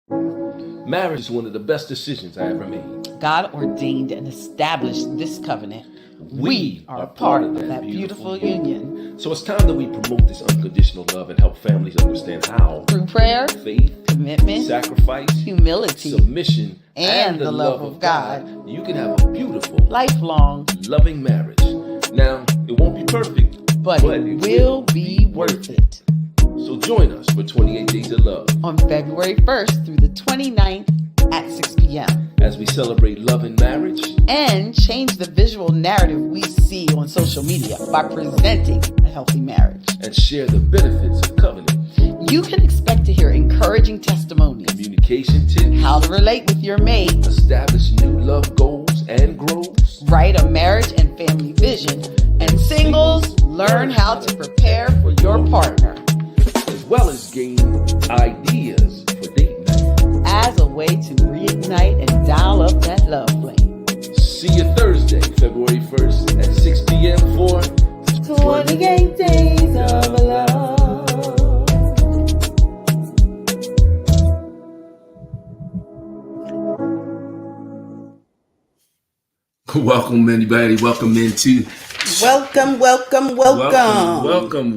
Marriage is one of the best decisions I ever made. God ordained and established this covenant. We are part of that beautiful union. So it's time that we promote this unconditional love and help families understand how, Through prayer, faith, commitment, sacrifice, humility, submission, and the love of God, you can have a beautiful, lifelong, loving marriage. Now, it won't be perfect, but it will be worth it. So join us for 28 Days of Love on February 1st through the 29th at 6 p.m. as we celebrate love and marriage and change the visual narrative we see on social media by presenting a healthy marriage and share the benefits of covenant. You can expect to hear encouraging testimonies, communication tips, how to relate with your mate, establish new love goals and goals, write a marriage and family vision, and singles learn how to prepare for your partner, as well as gain ideas for date night as a way to reignite and dial up that love flame. See you Thursday, February 1st at 6 p.m. for 28 Days of Love. Welcome, anybody. Welcome.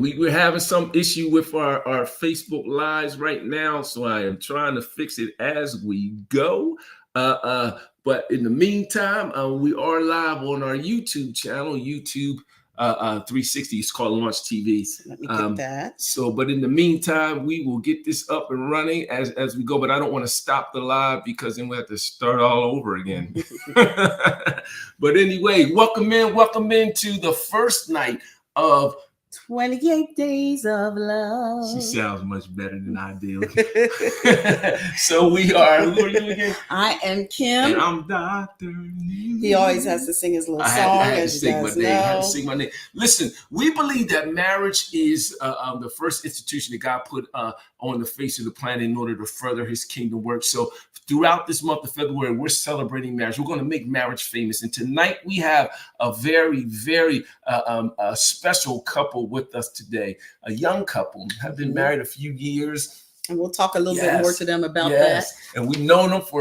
We're having some issue with our Facebook lives right now, so I am trying to fix it as we go. But in the meantime, we are live on our YouTube channel, YouTube 360. It's called Launch TV. Let me get that. But in the meantime, we will get this up and running as we go. But I don't want to stop the live because then we have to start all over again. But anyway, welcome into the first night of 28 Days of Love. She sounds much better than I do. So we are. Who are you again? I am Kim. And I'm Dr. He always has to sing his little song. I had to sing my name. Listen, we believe that marriage is the first institution that God put on the face of the planet in order to further his kingdom work. So throughout this month of February, we're celebrating marriage. We're going to make marriage famous. And tonight we have a very, very special couple with us today. A young couple, have been married a few years. And we'll talk a little bit more to them about that. And we've known them at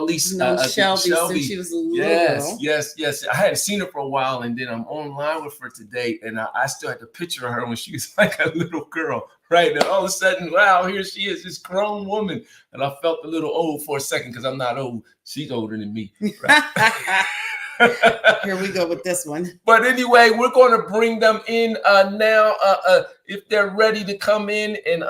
least Shelby since she was a little girl. Yes. I hadn't seen her for a while, and then I'm online with her today, and I still had the picture of her when she was like a little girl, right? And all of a sudden, wow, here she is, this grown woman. And I felt a little old for a second because I'm not old. She's older than me. Right? Here we go with this one. But anyway, we're going to bring them in now. If they're ready to come in, and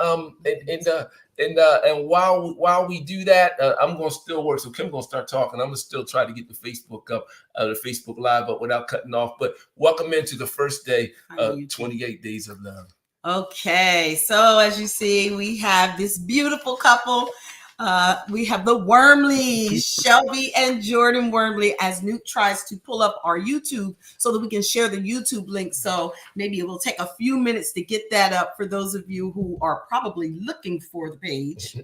while we do that, I'm going to still work. So Kim's going to start talking. I'm going to still try to get the Facebook up, the Facebook Live up without cutting off. But welcome into the first day of 28 Days of Love. Okay, so as you see, we have this beautiful couple. We have the Wormleys, Shelby and Jordan Wormley, as Newt tries to pull up our YouTube so that we can share the YouTube link. So maybe it will take a few minutes to get that up for those of you who are probably looking for the page.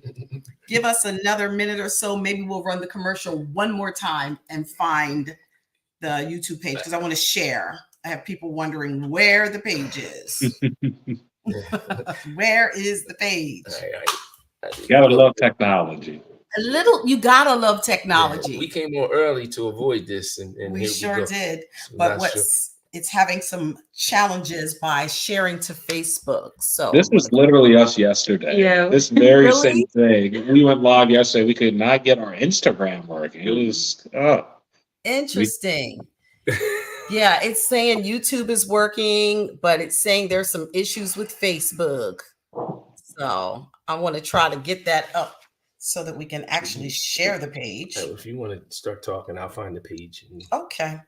Give us another minute or so. Maybe we'll run the commercial one more time and find the YouTube page because I want to share. I have people wondering where the page is. Where is the page? You gotta love technology. You gotta love technology. Yeah, we came on early to avoid this, and we sure did. But it's having some challenges by sharing to Facebook. So this was literally us yesterday. Yeah, this very same thing. We went live yesterday. We could not get our Instagram working. It was interesting. Yeah, it's saying YouTube is working, but it's saying there's some issues with Facebook. So I want to try to get that up so that we can actually share the page. If you want to start talking, I'll find the page. Okay.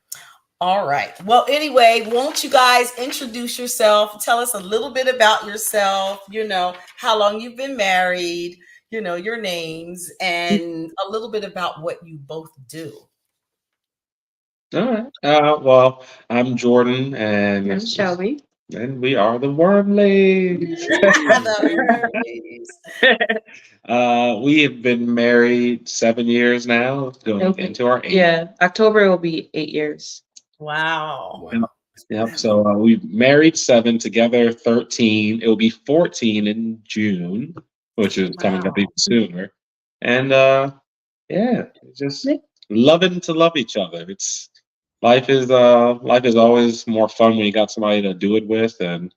All right. Well, anyway, won't you guys introduce yourself? Tell us a little bit about yourself, how long you've been married, your names, and a little bit about what you both do. All right. Well, I'm Jordan and I'm Shelby. And we are the Wormleys. We have been married 7 years now, going into our 8th. Yeah, October will be 8 years. Wow. Yep. So we married 7, together 13. It will be 14 in June, which is coming up even sooner. And just loving to love each other. It's life is always more fun when you got somebody to do it with, and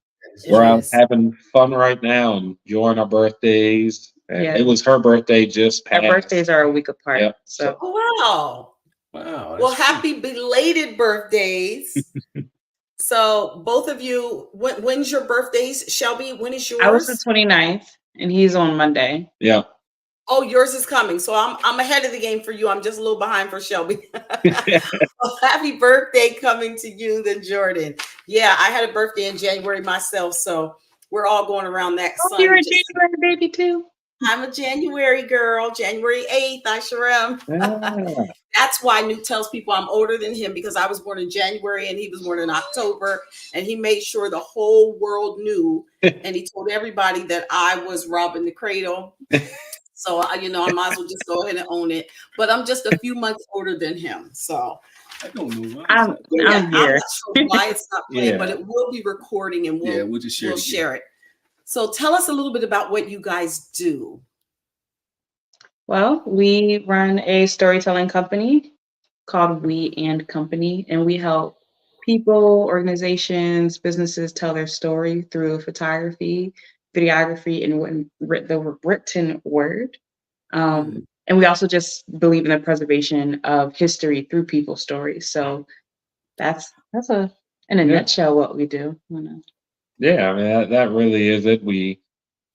we're out having fun right now and enjoying our birthdays. And it was her birthday just passed. Our birthdays are a week apart. Yep. So wow. Well, happy belated birthdays. So both of you, when's your birthdays? Shelby, when is yours? I was the 29th and he's on Monday. Yeah. Oh, yours is coming. So I'm ahead of the game for you. I'm just a little behind for Shelby. Well, happy birthday coming to you, then Jordan. Yeah, I had a birthday in January myself, so we're all going around that. You're a January baby too. I'm a January girl, January 8th. I sure am. Yeah. That's why Newt tells people I'm older than him, because I was born in January and he was born in October. And he made sure the whole world knew. And he told everybody that I was robbing the cradle. So, I might as well just go ahead and own it. But I'm just a few months older than him. So I don't know. I'm here. I'm not sure why it's not playing, but it will be recording and we'll just share it. So tell us a little bit about what you guys do. Well, we run a storytelling company called We and Company, and we help people, organizations, businesses tell their story through photography, videography, and the written word. And we also just believe in the preservation of history through people's stories. So that's in a nutshell what we do. Yeah, I mean that really is it. We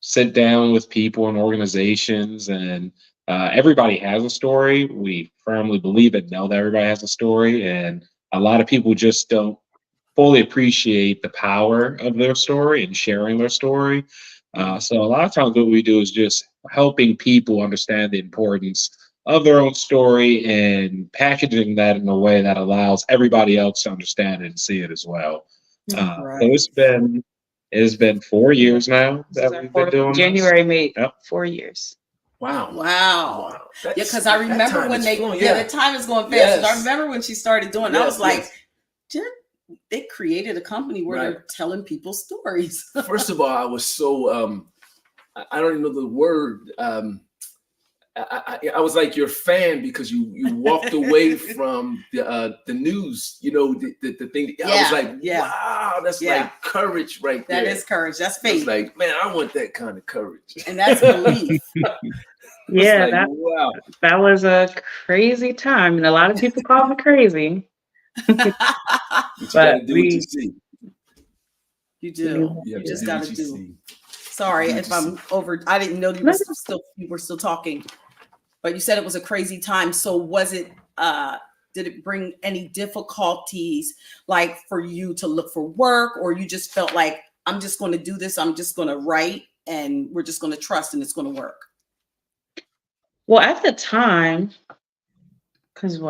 sit down with people and organizations, and everybody has a story. We firmly believe and know that everybody has a story, and a lot of people just don't fully appreciate the power of their story and sharing their story. So a lot of times what we do is just helping people understand the importance of their own story and packaging that in a way that allows everybody else to understand it and see it as well. So it's been 4 years now that we've been doing January made 4 years. Wow. Yeah, because I remember when the time is going fast. Yes. I remember when she started doing it. I was like, they created a company where they're telling people stories. First of all, I was so I don't even know the word. I was like your fan because you walked away from the news, the thing. I was like, wow, that's like courage right there. That is courage. That's faith. It's like, man, I want that kind of courage. And that's belief. Yeah, that was a crazy time, and a lot of people call me crazy. But you see. You do. You just got to do. Sorry if I'm over. I didn't know you were still talking. But you said it was a crazy time. So was it, did it bring any difficulties like for you to look for work, or you just felt like, I'm just going to do this. I'm just going to write and we're just going to trust and it's going to work? Well, at the time, because it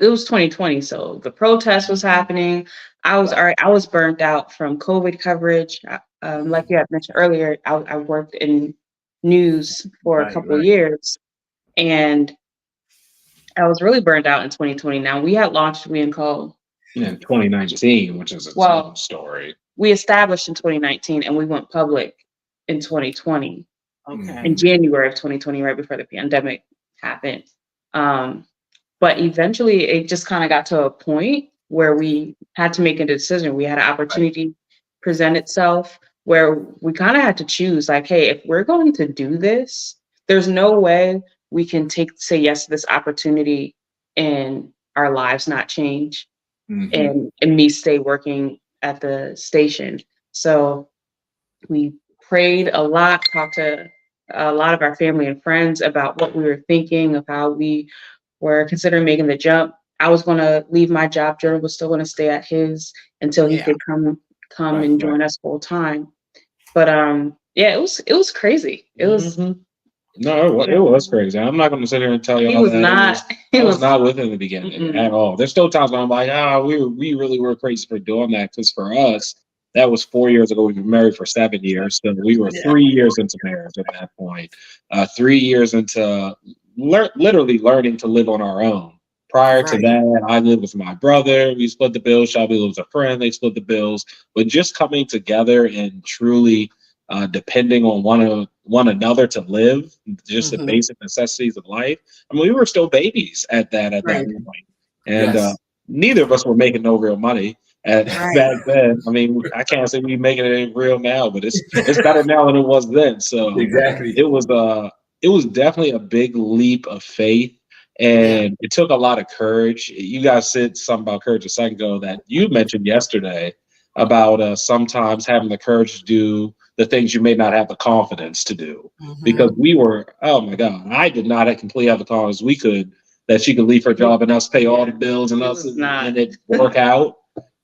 was 2020. So the protest was happening. I was burnt out from COVID coverage. Like you had mentioned earlier, I worked in news for a couple of years. And I was really burned out in 2020. Now, we had launched We and Co. in 2019, which is its own story. We established in 2019 and we went public in 2020. Okay. In January of 2020, right before the pandemic happened. But eventually it just kind of got to a point where we had to make a decision. We had an opportunity present itself where we kind of had to choose, like, hey, if we're going to do this, there's no way we can say yes to this opportunity and our lives not change and me stay working at the station. So we prayed a lot, talked to a lot of our family and friends about what we were thinking, of how we were considering making the jump. I was going to leave my job. Jordan was still going to stay at his until he could come and join us full time. But it was crazy. It was. No, it was crazy. I'm not going to sit here and tell you he was not with in the beginning at all. There's still times when I'm like, we really were crazy for doing that, because for us, that was 4 years ago. We've been married for 7 years, so we were 3 years into marriage at that point. 3 years into literally learning to live on our own. Prior to that, I lived with my brother. We split the bills. Shelby lived with a friend. They split the bills. But just coming together and truly depending on one another to live, just the basic necessities of life. I mean, we were still babies at that point, and neither of us were making no real money back then. I mean, I can't say we making it real now, but it's better now than it was then. So Exactly. it was definitely a big leap of faith. And it took a lot of courage. You guys said something about courage a second ago that you mentioned yesterday about sometimes having the courage to do the things you may not have the confidence to do. Because we were, oh my God, I did not completely have the confidence that she could leave her job and us pay all the bills and it work out.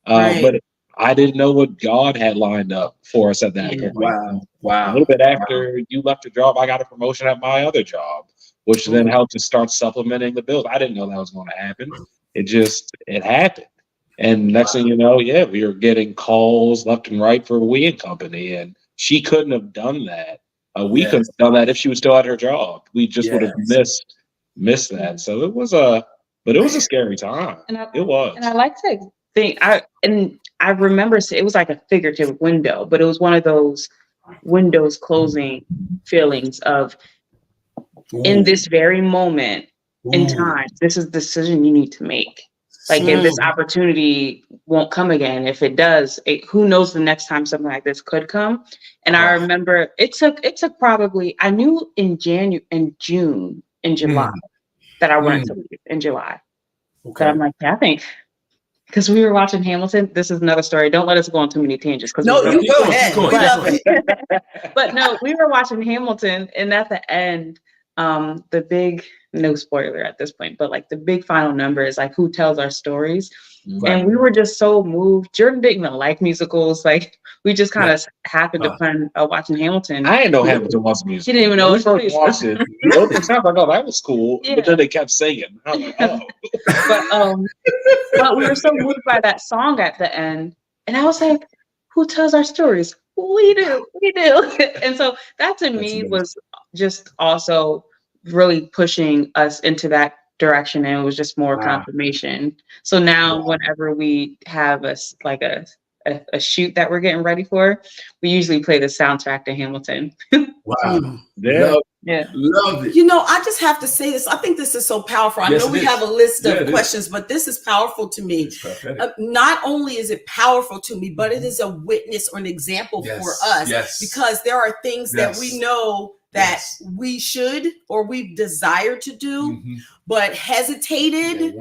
But I didn't know what God had lined up for us at that point. Wow. A little bit after you left your job, I got a promotion at my other job, which then helped to start supplementing the bills. I didn't know that was going to happen. It happened. And next thing you know, we were getting calls left and right for a weed company. And she couldn't have done that. We couldn't have done that if she was still at her job. We just would have missed that. So it was a scary time. It was. And I like to think, I remember it was like a figurative window, but it was one of those windows closing feelings of, in this very moment in time, this is the decision you need to make. Like, if this opportunity won't come again, if it does, who knows the next time something like this could come. And I remember it took probably, I knew in July that I wanted to leave in July. But I'm like, I think, because we were watching Hamilton. This is another story. Don't let us go on too many tangents. No, you go ahead. But no, we were watching Hamilton, and at the end, the big, no spoiler at this point, but like the big final number is like, who tells our stories? And we were just so moved. Jordan didn't even like musicals. Like, we just kind of happened to plan watching Hamilton. I didn't know Hamilton was a musical. He didn't even know it was. It sounded like, oh, that was cool. But then they kept singing. I was like, oh. But we were so moved by that song at the end. And I was like, who tells our stories? We do. And so that to me was just also really pushing us into that direction, and it was just more confirmation. So now whenever we have a shoot that we're getting ready for, we usually play the soundtrack to Hamilton. Wow. Love it. You know, I just have to say this. I think this is so powerful. I know we have a list of questions, but this is powerful to me. Not only is it powerful to me, but it is a witness or an example for us. Because there are things that we know that we should or we desire to do, but hesitated.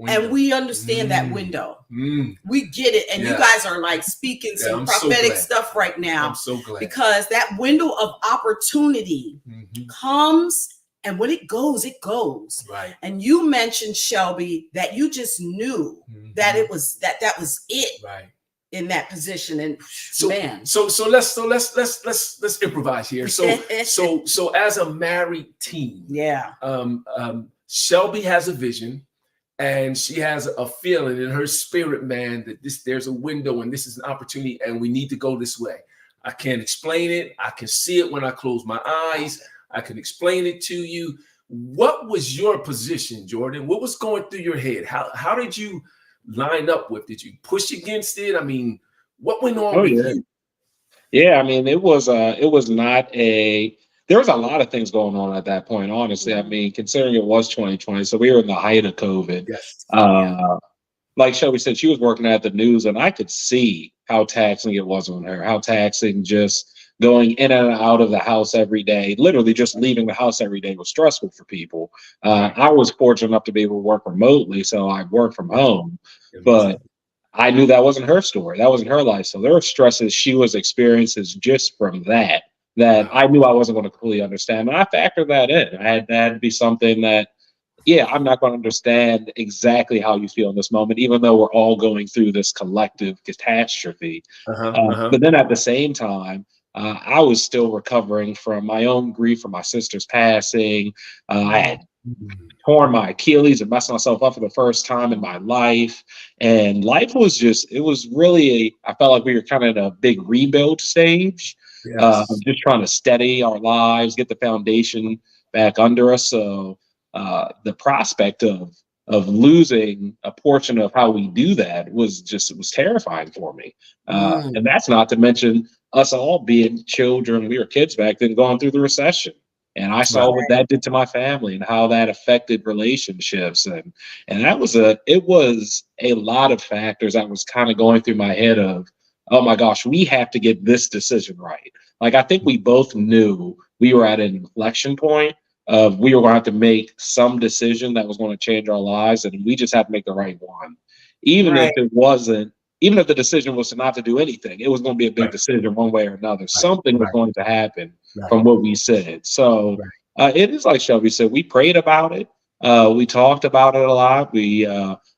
And we understand that window. We get it. And you guys are like speaking some prophetic stuff right now. I'm so glad. Because that window of opportunity comes, and when it goes, it goes. Right. And you mentioned, Shelby, that you just knew that it was that was it. Right. In that position. And so let's improvise here. So as a married team, Shelby has a vision, and she has a feeling in her spirit, man, that there's a window and this is an opportunity and we need to go this way. I can't explain it. I can see it when I close my eyes. I can explain it to you. What was your position, Jordan? What was going through your head? How did you line up with? Did you push against it? I mean, what went on with you? Yeah, I mean, it was not there was a lot of things going on at that point, honestly. I mean, considering it was 2020, so we were in the height of COVID. Like Shelby said, she was working at the news, and I could see how taxing it was on her, how taxing just going in and out of the house every day, literally just leaving the house every day was stressful for people. I was fortunate enough to be able to work remotely, so I worked from home, but I knew that wasn't her story. That wasn't her life. So there were stresses she was experiencing just from that I knew I wasn't going to completely understand. And I factored that in. I had to be something that, I'm not going to understand exactly how you feel in this moment, even though we're all going through this collective catastrophe. But then at the same time, I was still recovering from my own grief from my sister's passing. I had torn my Achilles and messed myself up for the first time in my life. And life was I felt like we were kind of in a big rebuild stage. Just trying to steady our lives, get the foundation back under us. So the prospect of losing a portion of how we do that was terrifying for me. And that's not to mention us all being children, we were kids back then, going through the recession. And I saw what that did to my family and how that affected relationships. And it was a lot of factors that was kind of going through my head of, oh my gosh, we have to get this decision right. Like, I think we both knew we were at an inflection point of we were going to have to make some decision that was going to change our lives. And we just had to make the right one. Even if it wasn't, even if the decision was not to do anything, it was going to be a big decision one way or another. Something was going to happen from what we said. So it is like Shelby said, we prayed about it. We talked about it a lot.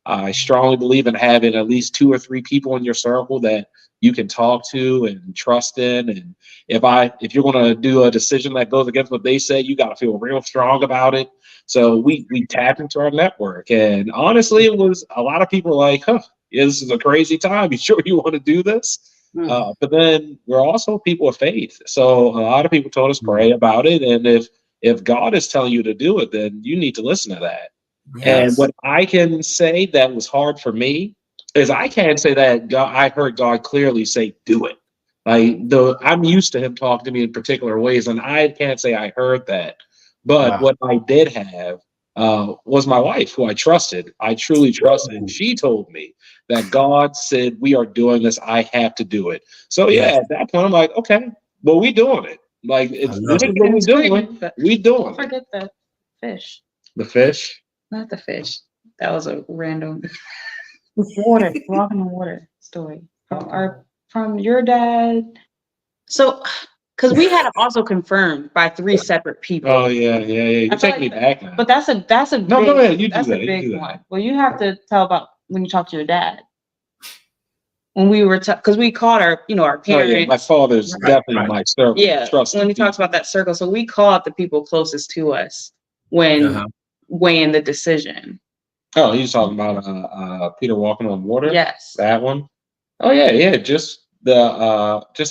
I strongly believe in having at least 2 or 3 people in your circle that you can talk to and trust in. And if you're going to do a decision that goes against what they say, you got to feel real strong about it. So we tapped into our network, and honestly, it was a lot of people like, huh, yeah, this is a crazy time. You sure you want to do this? But then we're also people of faith. So a lot of people told us pray about it. And if God is telling you to do it, then you need to listen to that. And what I can say that was hard for me is I can't say that I heard God clearly say, do it. Like, I'm used to him talking to me in particular ways, and I can't say I heard that. But what I did have was my wife, who I trusted. I truly trusted. And she told me that God said, we are doing this. I have to do it. So at that point, I'm like, okay, well, we doing it. Like, this is what we're doing. We doing Don't forget the fish. The fish? Not the fish. That was a random water, walking on water story from your dad. So, because we had it also confirmed by 3 separate people. Oh yeah. You take me back now. But that's a no, big, go ahead. You do that's that. a big one. Well, you have to tell about when you talk to your dad. When we were, because we called our parents. Oh, yeah. My father's definitely my circle. Yeah, when he talks about that circle, so we called the people closest to us when weighing the decision. Oh, he's talking about Peter walking on water. Yes, that one. Oh yeah. Just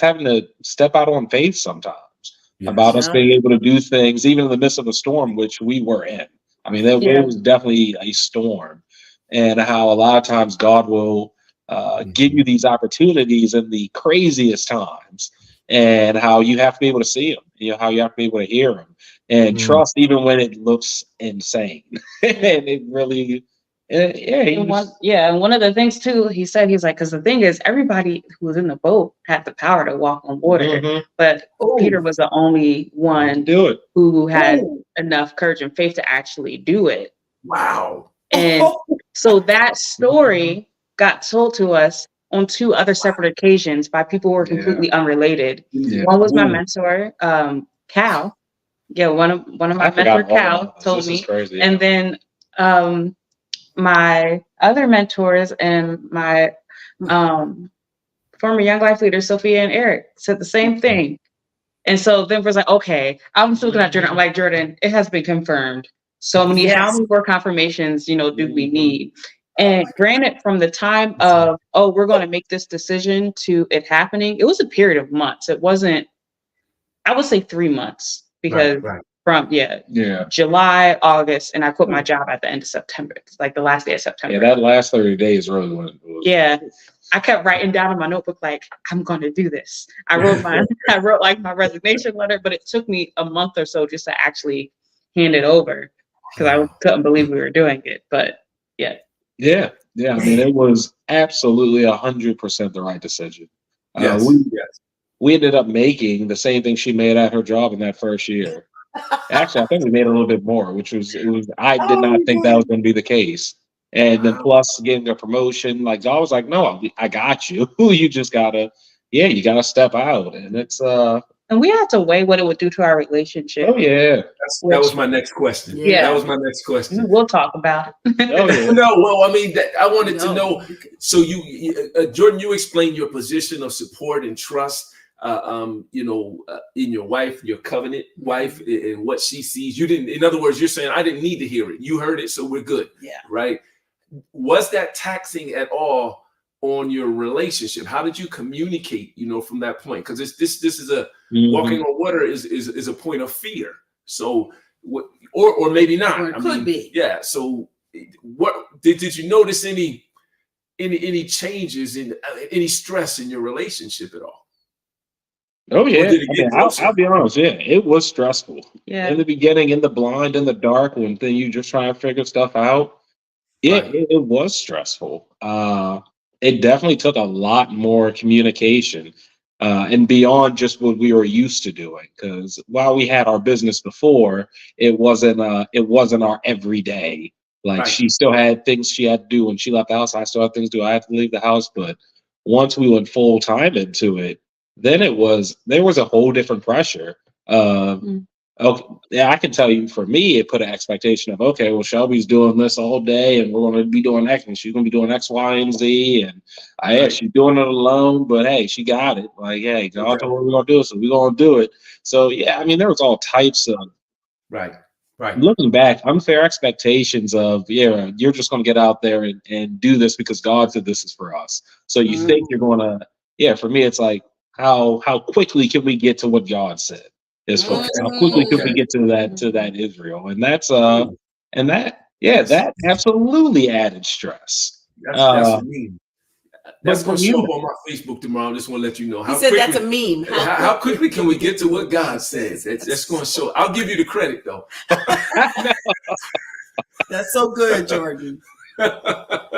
having to step out on faith sometimes. About us being able to do things even in the midst of a storm, which we were in. I mean, it was definitely a storm, and how a lot of times God will give you these opportunities in the craziest times, and how you have to be able to see them, how you have to be able to hear them, and trust even when it looks insane. And it really, and one of the things too, he said, he's like, because the thing is, everybody who was in the boat had the power to walk on water, but Peter was the only one who had enough courage and faith to actually do it. Wow. And so that story got told to us on 2 other separate occasions by people who were completely unrelated. One was my mentor, Cal. Yeah, one of my mentor, Cal, told me. Crazy, and then my other mentors and my former Young Life leaders, Sophia and Eric, said the same thing. And so then was like, okay, I'm still looking at Jordan. I'm like, Jordan, it has been confirmed. So how many more confirmations, do we need? And granted, from the time of, we're going to make this decision to it happening, it was a period of months. It wasn't, I would say 3 months, because from July, August, and I quit my job at the end of September. It's like the last day of September. Yeah, that last 30 days really when it was. Yeah. I kept writing down in my notebook, like, I'm going to do this. I wrote my resignation letter, but it took me a month or so just to actually hand it over, because I couldn't believe we were doing it. But yeah. I mean, it was absolutely 100% the right decision. We ended up making the same thing she made at her job in that first year. Actually, I think we made a little bit more, which was I did not think that was going to be the case. And then plus getting a promotion, like I was like, no, I got you. You just gotta, you gotta step out, and it's And we had to weigh what it would do to our relationship. Oh yeah, that was my next question. Yeah, that was my next question. We'll talk about it. Oh yeah. No, well, I mean, I wanted to know. So Jordan, you explained your position of support and trust. In your wife, your covenant wife, and what she sees. You didn't. In other words, you're saying I didn't need to hear it. You heard it, so we're good. Yeah. Right. Was that taxing at all on your relationship? How did you communicate? From that point, because this is a walking on water is a point of fear. So what, or maybe not. Or it could be. Yeah. So what did you notice any changes in any stress in your relationship at all? Oh yeah, Or did it I get mean, closer? I'll be honest. Yeah, it was stressful Yeah. in the beginning, in the blind, in the dark, when then you just trying to figure stuff out. Yeah, Right. it was stressful. It definitely took a lot more communication, and beyond just what we were used to doing. Because while we had our business before, it wasn't our everyday. Like Right. she still had things she had to do when she left the house. I still had things to do. I had to leave the house. But once we went full time into it, then there was a whole different pressure. Uh, Mm. Okay, yeah, I can tell you for me, it put an expectation of, okay, well, Shelby's doing this all day and we're going to be doing X and she's going to be doing X, Y, and Z. And yeah, Right. she's doing it alone, but hey, she got it. Like, hey, God Okay. told her we're going to do it, so we're going to do it. So, yeah, I mean, there was all types of, Right. Right. looking back, unfair expectations of, yeah, you're just going to get out there and do this because God said this is for us. So you think you're going to, yeah, for me, it's like, how quickly can we get to what God said? Is for us. Okay. How quickly can Okay. we get to that Israel? And that's Mm. and that yeah, Yes. that absolutely added stress. That's a Uh meme. That's but gonna from show you, up on my Facebook tomorrow. I just want to let you know He how said quickly. that's a meme. How quickly can we get to what God says? That's going to show. I'll give you the credit though. That's so good, Jordan.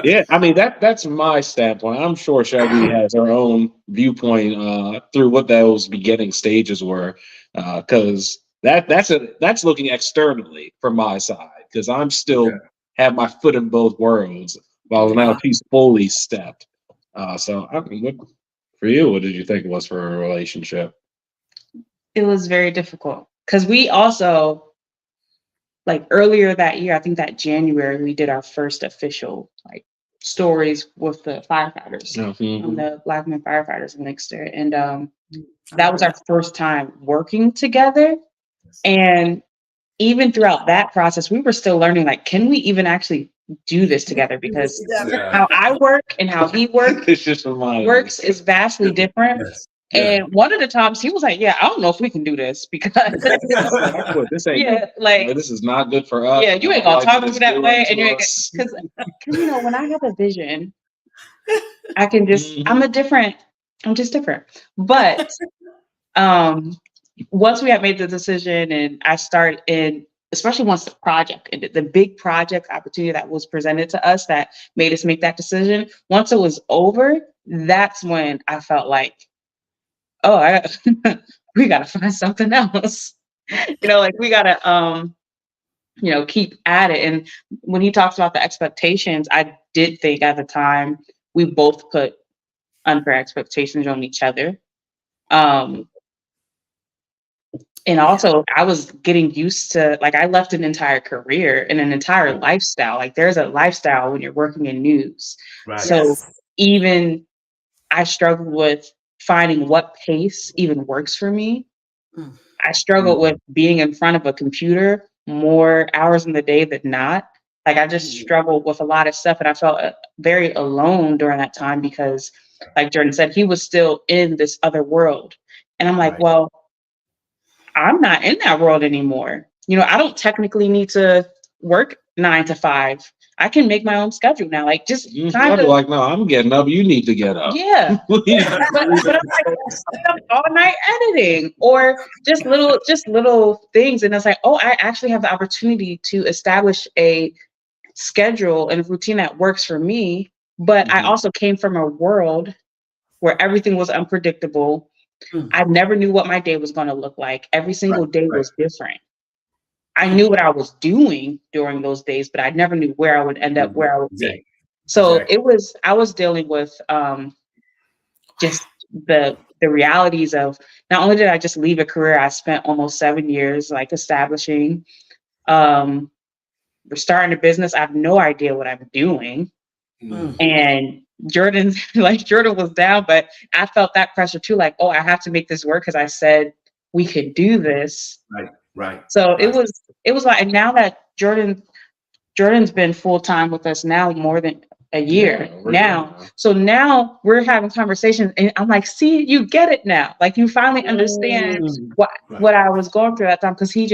yeah, I mean that's my standpoint. I'm sure Shelby has her own viewpoint through what those beginning stages were, because that's looking externally from my side because I'm Okay. still have my foot in both worlds while now Yeah. she's fully stepped. So I mean, for you, what did you think it was for a relationship? It was very difficult because we also, like earlier that year, I think that January, we did our first official like stories with the firefighters, Mhm. the Black men firefighters in Nixter. And that was our first time working together. And even throughout that process, we were still learning, like, can we even actually do this together? Because Yeah. how I work and how he It's just reminding me. works is vastly different. Yes. Yeah. And one of the times he was like, yeah, I don't know if we can do this because I quit. This ain't yeah, like this is not good for us. yeah, you ain't gonna talk to me that way. And you're us. because you know, when I have a vision, I can just I'm just different. But once we had made the decision and I started in, especially once the project ended, the big project opportunity that was presented to us that made us make that decision, once it was over, that's when I felt like, oh, we gotta find something else. You know, like we gotta you know, keep at it. And when he talks about the expectations, I did think at the time we both put unfair expectations on each other. And also I was getting used to, like, I left an entire career and an entire lifestyle. Like there's a lifestyle when you're working in news. Right. So even I struggled with finding what pace even works for me. I struggled with being in front of a computer more hours in the day than not. Like I just struggled with a lot of stuff and I felt very alone during that time because, like Jordan said, he was still in this other world. And I'm like, Right. well, I'm not in that world anymore. You know, I don't technically need to work 9 to 5. I can make my own schedule now. Like just kind I'd be of like, no, I'm getting up. You need to get up. yeah. But I'm like, I stay up all night editing or just little things. And it's like, oh, I actually have the opportunity to establish a schedule and a routine that works for me. But I also came from a world where everything was unpredictable. I never knew what my day was going to look like. Every single day was different. I knew what I was doing during those days, but I never knew where I would end up, where I would be. So I was dealing with just the realities of not only did I just leave a career I spent almost 7 years like establishing, we're starting a business. I have no idea what I'm doing. And Jordan was down, but I felt that pressure too, like, oh, I have to make this work because I said we could do this. Right. So it was like, and now that Jordan's been full time with us now more than a year now. So now we're having conversations and I'm like, see, you get it now. Like you finally understand what I was going through at that time. Cause he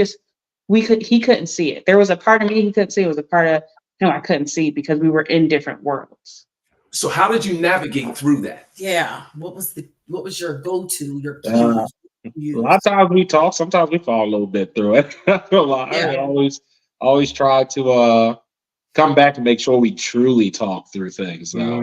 couldn't see it. There was a part of me he couldn't see. It was a part of him I couldn't see because we were in different worlds. So how did you navigate through that? Yeah. What was your go-to, your cue? A lot of times we talk, sometimes we fall a little bit through it. I always try to come back and make sure we truly talk through things though.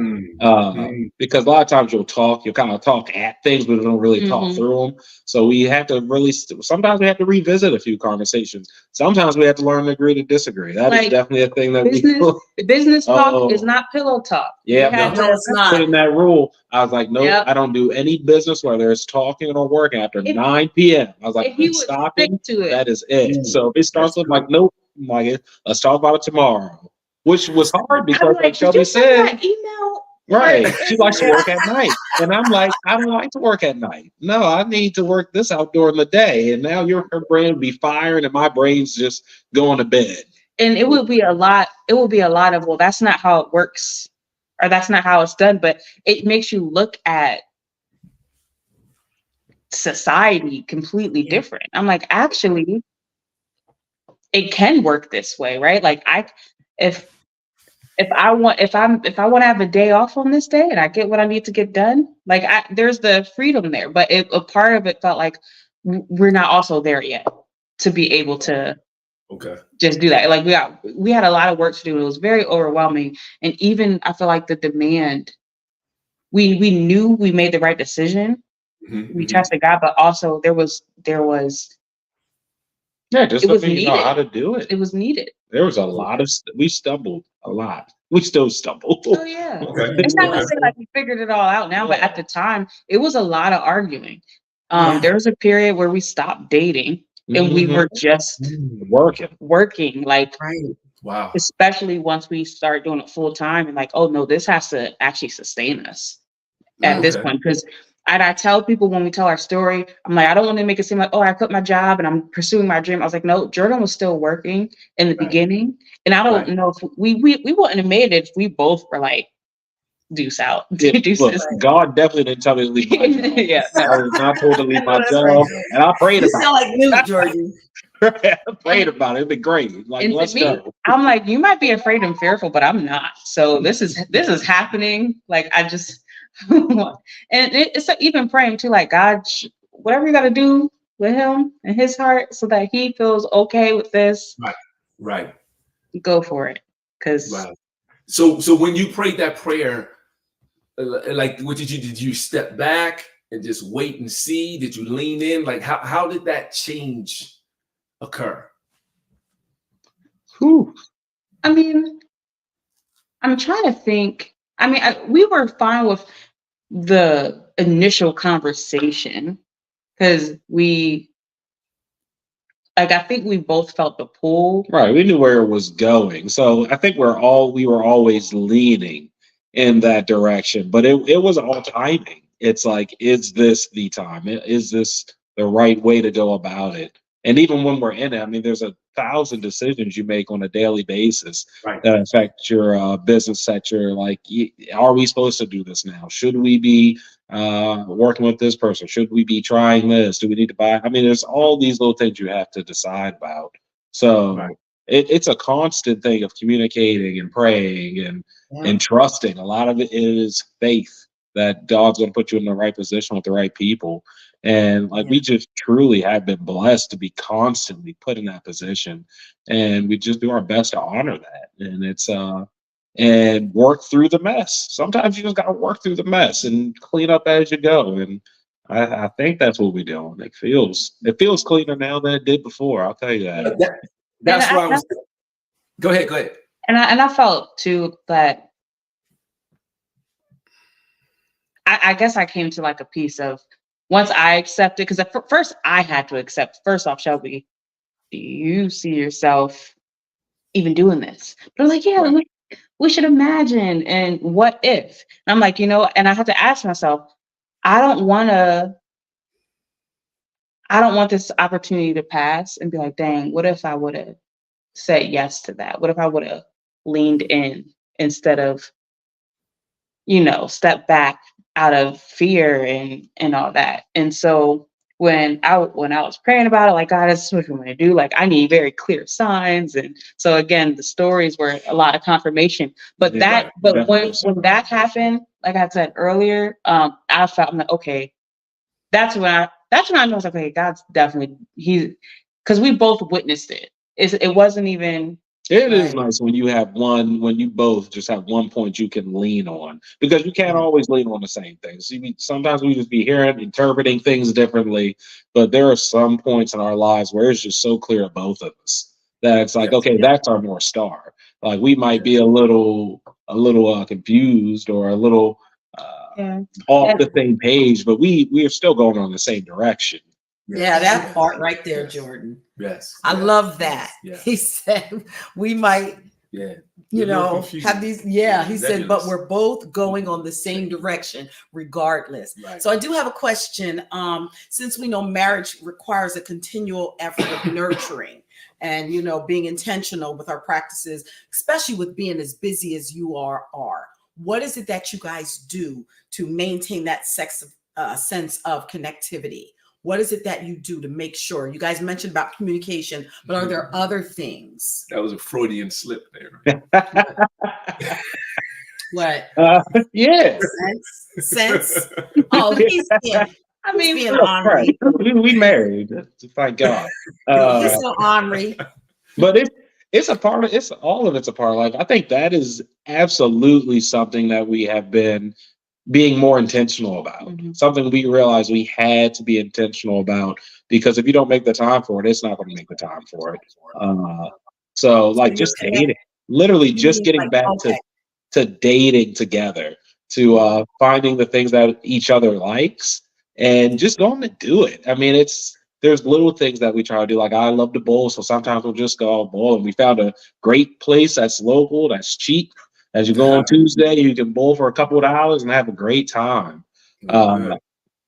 Because a lot of times you'll kind of talk at things, but don't really talk through them. So we have to really, sometimes we have to revisit a few conversations. Sometimes we have to learn to agree to disagree. That is definitely a thing that business talk is not pillow talk. Yeah, no, it's not. Put in that rule. I was like, nope, I don't do any business, whether it's talking or working after 9 p.m. I was like, stopping, that is it. So if it starts with like, nope, I'm like, let's talk about it tomorrow. Which was hard because, like Shelby said, email. Right. She likes to work at night. And I'm like, I don't like to work at night. No, I need to work this out during the day. And now her brain will be firing and my brain's just going to bed. And it would be a lot of, well, that's not how it works, or that's not how it's done. But it makes you look at society completely different. I'm like, actually, it can work this way, right? Like if I want to have a day off on this day and I get what I need to get done, like there's the freedom there. But a part of it felt like we're not also there yet to be able to just do that. Like we had a lot of work to do. It was very overwhelming. And even I feel like the demand, we knew we made the right decision. We trusted God, but also there was just so you know how to do it. It was needed. There was a lot of we stumbled a lot. We still stumble. Oh yeah. It's not to say like we figured it all out now, but at the time it was a lot of arguing. There was a period where we stopped dating and we were just working like wow. Especially once we started doing it full time and like, oh no, this has to actually sustain us at this point. Because I tell people when we tell our story, I'm like, I don't want to make it seem like, oh, I quit my job and I'm pursuing my dream. I was like, no, Jordan was still working in the beginning. And I don't know if we wouldn't have made it if we both were like, deuce out. Look, God definitely didn't tell me to leave my job. I was not told to leave my job. And I prayed about it. You sound like Newt, Jordan. I prayed about it. It'd be great. Like, let's go. I'm like, you might be afraid and fearful, but I'm not. So this is happening. Like, I just and it's even praying too, like, God, whatever you got to do with him and his heart so that he feels okay with this. Right. Go for it. Because so when you prayed that prayer, like, what did you step back and just wait and see? Did you lean in? Like, how did that change occur? I mean, I'm trying to think. I mean, we were fine with the initial conversation because I think we both felt the pull. Right. We knew where it was going. So I think we were always leaning in that direction, but it was all timing. It's like, is this the time? Is this the right way to go about it? And even when we're in it, I mean, there's 1,000 decisions you make on a daily basis that affect your business sector. Like, are we supposed to do this now? Should we be working with this person? Should we be trying this? Do we need to buy? I mean, there's all these little things you have to decide about. So it's a constant thing of communicating and praying and trusting. A lot of it is faith that God's going to put you in the right position with the right people. And like, we just truly have been blessed to be constantly put in that position, and we just do our best to honor that. And it's and work through the mess. Sometimes you just got to work through the mess and clean up as you go. And I think that's what we're doing. It feels cleaner now than it did before. I'll tell you that. That's why I was. Go ahead. And I felt too that I guess I came to like a piece of, once I accepted, because at first I had to accept, first off, Shelby, do you see yourself even doing this? But I'm like, yeah, we should imagine, and what if? And I'm like, and I had to ask myself, I don't want this opportunity to pass and be like, dang, what if I would have said yes to that? What if I would have leaned in instead of, step back out of fear and all that? And so when I was praying about it, like, God, this is what I'm going to do. Like, I need very clear signs. And so again, the stories were a lot of confirmation. But when that happened, like I said earlier, I felt, I'm like, okay, that's when that's when I know, I was like, okay, God's definitely, because we both witnessed it. It wasn't even. It is nice when you both just have one point you can lean on, because you can't always lean on the same things. Sometimes we just be hearing, interpreting things differently, but there are some points in our lives where it's just so clear to both of us that it's like, okay, that's our North Star. Like we might be a little confused or a little off the same page, but we are still going on the same direction. Yeah, that part right there, Jordan. Yes. I love that. Yes. He said we might, you know, have these. Yeah, he said, but we're both going on the same direction regardless. Right. So I do have a question. Since we know marriage requires a continual effort of nurturing and, you know, being intentional with our practices, especially with being as busy as you are, what is it that you guys do to maintain that sense of connectivity? What is it that you do to make sure? You guys mentioned about communication, but are there other things? That was a Freudian slip there. What? Yeah. Sense? Oh, he's being ornery. We married. Thank God. He's so ornery. But it's a part of, it's all of it's a part of life. I think that is absolutely something that we have been being more intentional about. Something we realized we had to be intentional about, because if you don't make the time for it, it's not going to make the time for it. So like just dating, literally just getting back to dating together, to finding the things that each other likes and just going to do it. I mean, there's little things that we try to do. Like I love to bowl, so sometimes we'll just go bowl. And we found a great place that's local, that's cheap. As you go on Tuesday, you can bowl for a couple of hours and have a great time.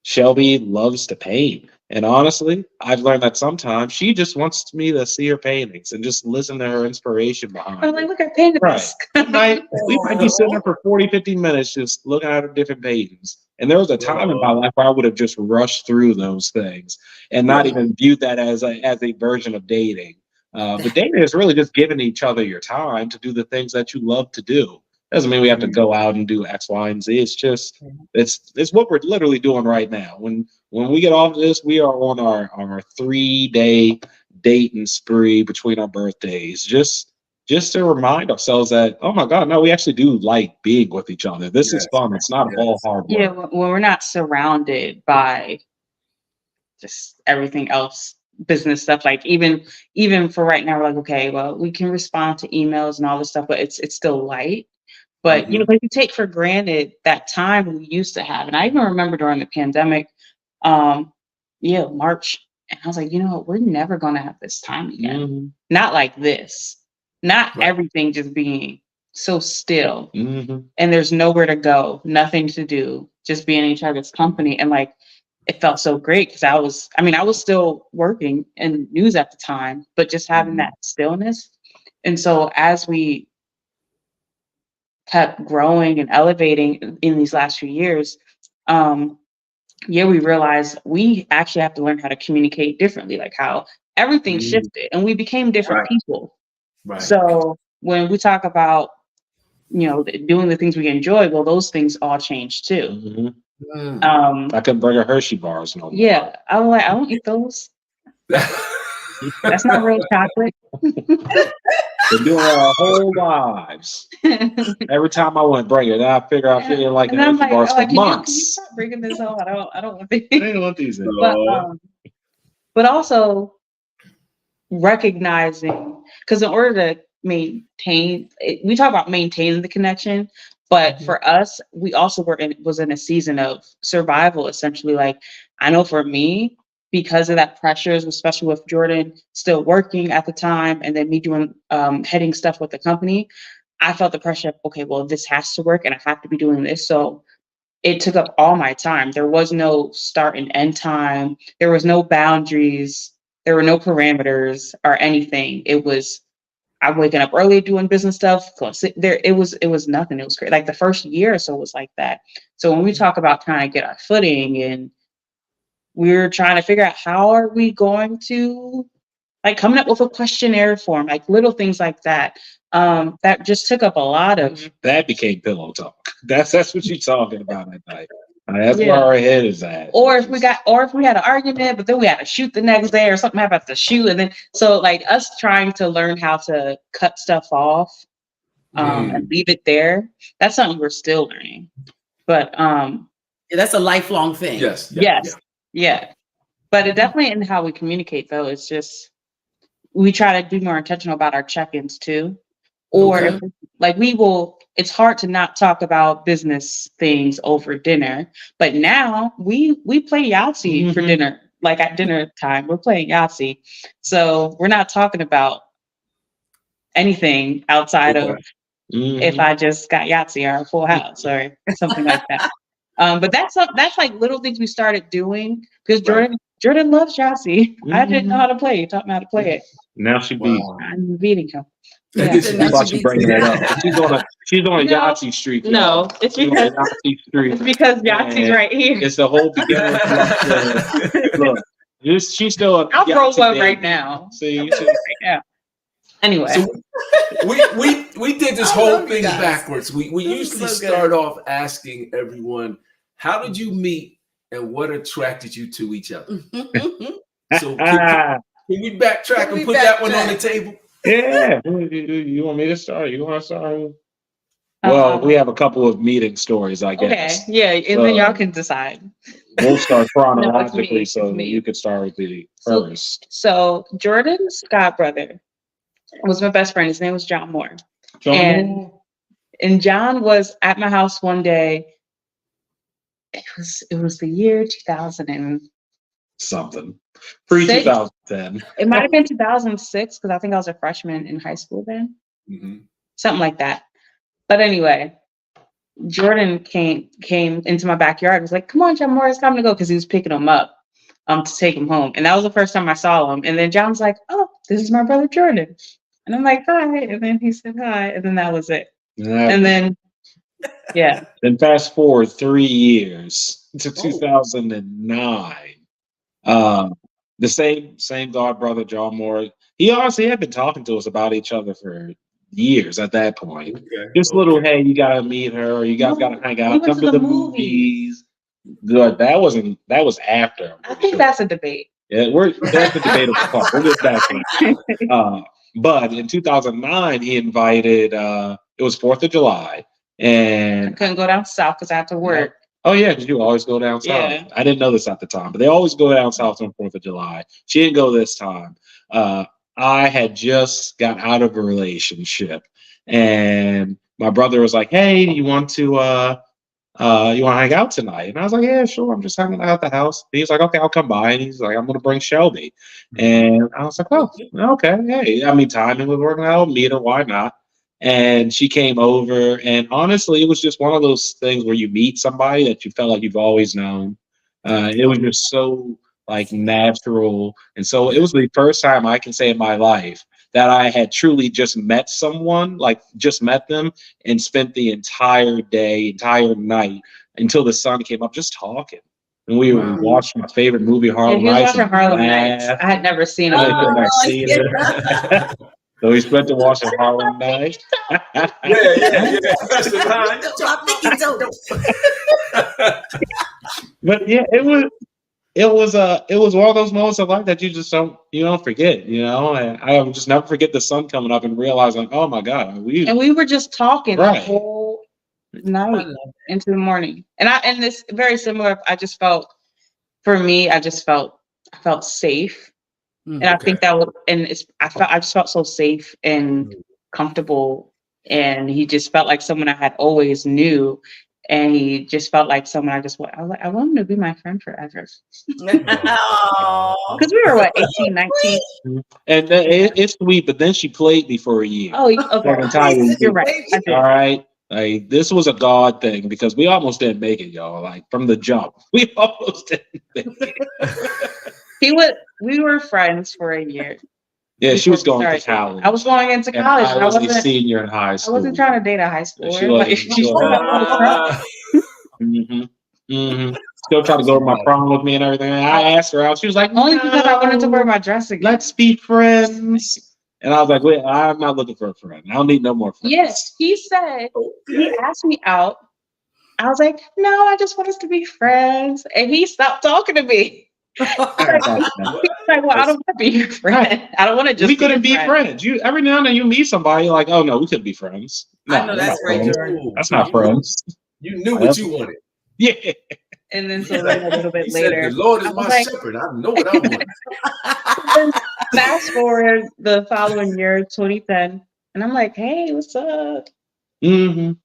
Shelby loves to paint. And honestly, I've learned that sometimes she just wants me to see her paintings and just listen to her inspiration behind it. I'm like, look, I painted this. We might be sitting there for 40, 50 minutes just looking at her different paintings. And there was a time in my life where I would have just rushed through those things and not even viewed that as a version of dating. But dating is really just giving each other your time to do the things that you love to do. Doesn't mean we have to go out and do X, Y, and Z. It's just it's what we're literally doing right now. When we get off of this, we are on our 3-day dating spree between our birthdays. Just to remind ourselves that, oh my God, no, we actually do like being with each other. This is fun. It's not all hard work. Yeah, when we're not surrounded by just everything else, business stuff. Like even for right now, we're like, okay, well, we can respond to emails and all this stuff, but it's still light. But you know, like you take for granted that time we used to have. And I even remember during the pandemic, March, and I was like, you know what, we're never gonna have this time again. Not like this. Not everything just being so still. And there's nowhere to go, nothing to do, just being in each other's company. And like it felt so great because I was still working in news at the time, but just having that stillness. And so as we kept growing and elevating in these last few years, we realized we actually have to learn how to communicate differently, like how everything shifted and we became different people. So when we talk about, you know, doing the things we enjoy, well, those things all change too. I could bring her Hershey bars no more. Yeah, I don't eat those. That's not real chocolate. We're doing our whole lives. Every time I want to bring it, I figure out feeling like an Hershey bars for months. Can you stop bringing this home? I don't want these. I don't want these. But also recognizing, because in order to maintain, we talk about maintaining the connection, but for us, we also was in a season of survival, essentially. Like I know for me, because of that pressures, especially with Jordan still working at the time, and then me doing heading stuff with the company, I felt the pressure of, okay, well, this has to work and I have to be doing this. So it took up all my time. There was no start and end time. There was no boundaries. There were no parameters or anything. It was, I'm waking up early doing business stuff. It was nothing. It was great. Like the first year or so was like that. So when we talk about trying to get our footing, and we're trying to figure out how are we going to, like, coming up with a questionnaire form, like little things like that. That just took up a lot of. That became pillow talk. That's what you're talking about at night. That's where our head is at. Or if we had an argument, but then we had to shoot the next day, or something happened to shoot, and then so like us trying to learn how to cut stuff off, and leave it there. That's something we're still learning. But that's a lifelong thing. Yes. But it definitely in how we communicate though. It's just we try to be more intentional about our check-ins too. Or if, like it's hard to not talk about business things over dinner. But now we play Yahtzee for dinner. Like at dinner time, we're playing Yahtzee. So we're not talking about anything outside of if I just got Yahtzee or a full house or something like that. But that's like little things we started doing because Jordan loves Yahtzee. I didn't know how to play. He taught me how to play it. Now she beats. I'm beating him. Yeah. That's she bringing that up. She's on a Yahtzee streak. No, it's because Yahtzee's right here. It's the whole beginning. Look, she's still. I'll roll one right now. See, right now. Anyway, so we did this whole thing backwards. We usually start off asking everyone, how did you meet and what attracted you to each other? So can we backtrack and put that one on the table? Yeah. You want me to start? You want to start? Well, we have a couple of meeting stories, I guess. Okay. Yeah, and then y'all can decide. We'll start chronologically, so you could start with the first. So Jordan's god brother was my best friend. His name was John Moore. And John was at my house one day. It was the year 2000 and something. Pre-2010. It might have been 2006 because I think I was a freshman in high school then. Something like that. But anyway, Jordan came into my backyard. Was like, "Come on, John Moore, it's time to go," because he was picking him up to take him home. And that was the first time I saw him. And then John's like, "Oh, this is my brother Jordan." And I'm like, "Hi." And then he said hi. And then that was it. And then, yeah. Then fast forward 3 years to 2009. The same god brother, John Moore. He honestly had been talking to us about each other for years at that point. Just little, hey, you gotta meet her, or you guys gotta hang out, come to the movies. Good. That was after. I think that's a debate. Yeah, that's the debatable part. We'll get back to that. But in 2009, he invited. It was 4th of July, and I couldn't go down south because I had to work. Oh yeah, because you always go down south. Yeah. I didn't know this at the time, but they always go down south on 4th of July. She didn't go this time. I had just got out of a relationship, and my brother was like, "Hey, you want to hang out tonight?" And I was like, "Yeah, sure. I'm just hanging out at the house." And he's like, "Okay, I'll come by." And he's like, "I'm gonna bring Shelby." And I was like, "Oh, okay. Hey, I mean, timing was working out. Meet her, why not?" And she came over, and honestly, it was just one of those things where you meet somebody that you felt like you've always known. It was just so like natural, and so it was the first time I can say in my life that I had truly just met someone, like just met them, and spent the entire day, entire night until the sun came up, just talking. And we watched my favorite movie, Harlem Nights. He was watching Harlem Nights. I had never seen it. So we spent to watching Harlem Nights. Yeah. But yeah, it was one of those moments of life that you don't forget, you know. And I would just never forget the sun coming up and realizing, oh my God, we were just talking the whole night into the morning. And it's very similar. I just felt safe. And I think that I just felt so safe and comfortable, and he just felt like someone I had always knew, and he just felt like someone I want him to be my friend forever. Because we were 18, 19. And it's sweet, but then she played me for a year. Oh, okay. You're right. All right. Like, this was a God thing because we almost didn't make it, y'all. Like, from the jump, we almost didn't make it. We were friends for a year. Yeah, she was going to college. I was going into college. I was a senior in high school. I wasn't trying to date a high schooler. Still trying to go to my prom with me and everything. I asked her out. She was like, only because I wanted to wear my dress again. Let's be friends. And I was like, wait, I'm not looking for a friend. I don't need no more friends. Yes, he said, he asked me out. I was like, no, I just want us to be friends. And he stopped talking to me. He's like, well, I don't want to be your friend. I don't want to just we couldn't be friend. friends. You every now and then you meet somebody, you're like, oh no, we could be friends. No, I know that's right, friends. Jordan. That's not friends. You knew what you wanted. Yeah. And then so then a little bit He later, said, the Lord I is was my like, shepherd. I know what I want. then fast forward the following year, 2010, and I'm like, hey, what's up? Ringing